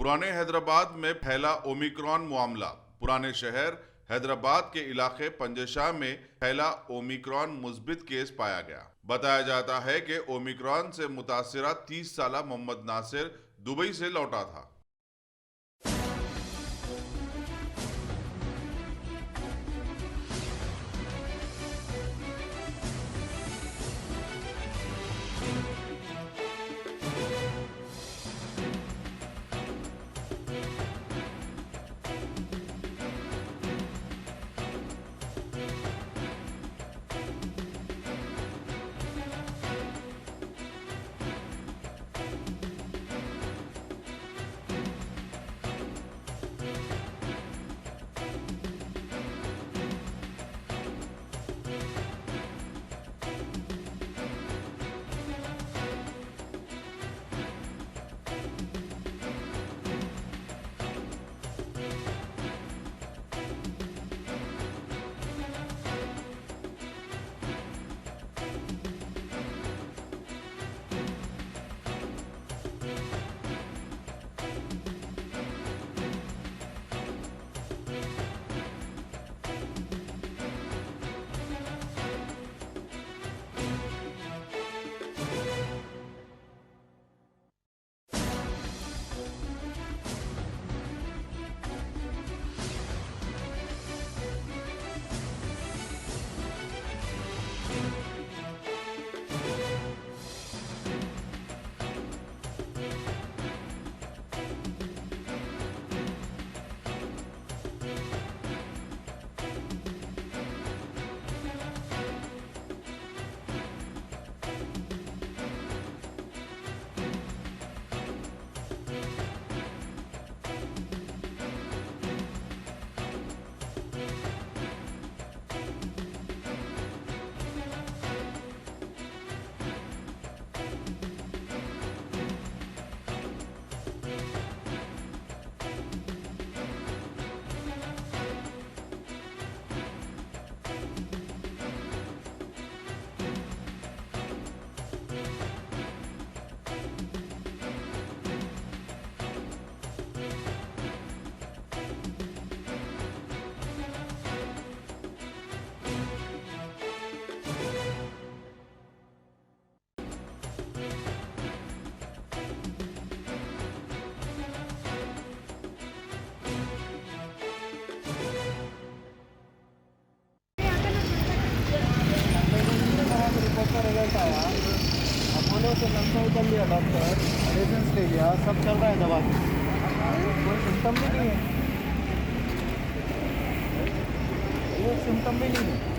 पुराने हैदराबाद में फैला ओमिक्रॉन मामला। पुराने शहर हैदराबाद के इलाके पंजशाह में फैला ओमिक्रॉन मुस्बित केस पाया गया। बताया जाता है कि ओमिक्रॉन से मुतासिरा 30 साला मोहम्मद नासिर दुबई से लौटा था। रिजल्ट आया, अपोलो से कंसल्ट कर लिया डॉक्टर, मेडिसिन ले लिया, सब चल रहा है दवा की, कोई सिम्टम भी नहीं है, वो सिम्टम भी नहीं है।